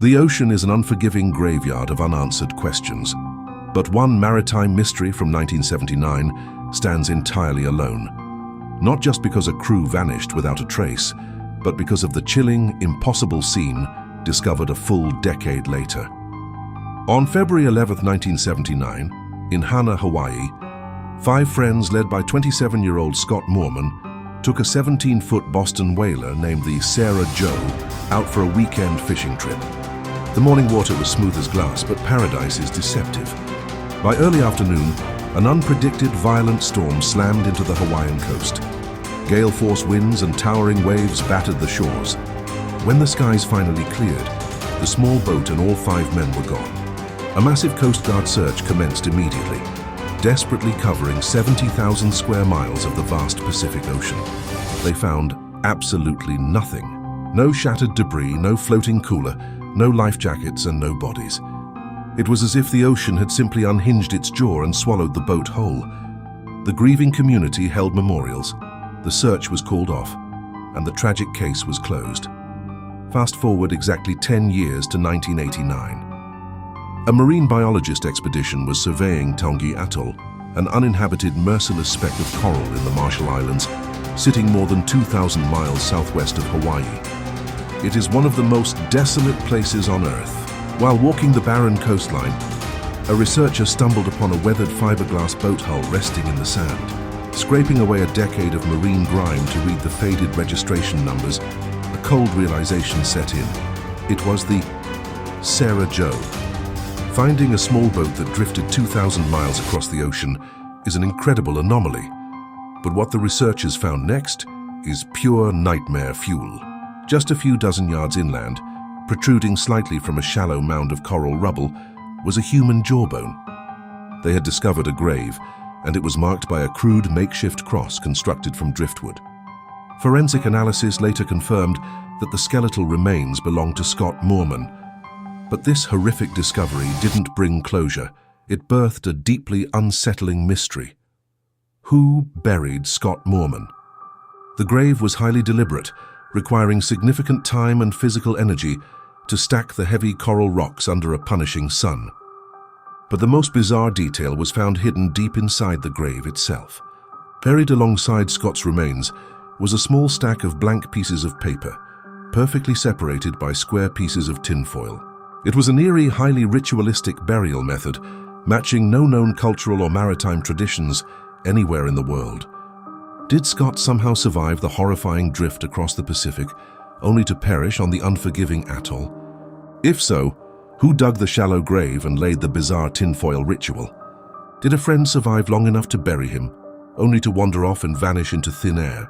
The ocean is an unforgiving graveyard of unanswered questions. But one maritime mystery from 1979 stands entirely alone. Not just because a crew vanished without a trace, but because of the chilling, impossible scene discovered a full decade later. On February 11, 1979, in Hana, Hawaii, 5 friends led by 27-year-old Scott Moorman took a 17-foot Boston whaler named the Sarah Joe out for a weekend fishing trip. The morning water was smooth as glass, but paradise is deceptive. By early afternoon, an unpredicted violent storm slammed into the Hawaiian coast. Gale-force winds and towering waves battered the shores. When the skies finally cleared, the small boat and all 5 men were gone. A massive Coast Guard search commenced immediately, desperately covering 70,000 square miles of the vast Pacific Ocean. They found absolutely nothing. No shattered debris, no floating cooler, no life jackets, and no bodies. It was as if the ocean had simply unhinged its jaw and swallowed the boat whole. The grieving community held memorials, the search was called off, and the tragic case was closed. Fast forward exactly 10 years to 1989. A marine biologist expedition was surveying Taongi Atoll, an uninhabited, merciless speck of coral in the Marshall Islands, sitting more than 2,000 miles southwest of Hawaii. It is one of the most desolate places on Earth. While walking the barren coastline, a researcher stumbled upon a weathered fiberglass boat hull resting in the sand. Scraping away a decade of marine grime to read the faded registration numbers, a cold realization set in. It was the Sarah Joe. Finding a small boat that drifted 2,000 miles across the ocean is an incredible anomaly. But what the researchers found next is pure nightmare fuel. Just a few dozen yards inland, protruding slightly from a shallow mound of coral rubble, was a human jawbone. They had discovered a grave, and it was marked by a crude makeshift cross constructed from driftwood. Forensic analysis later confirmed that the skeletal remains belonged to Scott Moorman. But this horrific discovery didn't bring closure. It birthed a deeply unsettling mystery. Who buried Scott Moorman? The grave was highly deliberate, requiring significant time and physical energy to stack the heavy coral rocks under a punishing sun. But the most bizarre detail was found hidden deep inside the grave itself. Buried alongside Scott's remains was a small stack of blank pieces of paper, perfectly separated by square pieces of tinfoil. It was an eerie, highly ritualistic burial method, matching no known cultural or maritime traditions anywhere in the world. Did Scott somehow survive the horrifying drift across the Pacific, only to perish on the unforgiving atoll? If so, who dug the shallow grave and laid the bizarre tinfoil ritual? Did a friend survive long enough to bury him, only to wander off and vanish into thin air?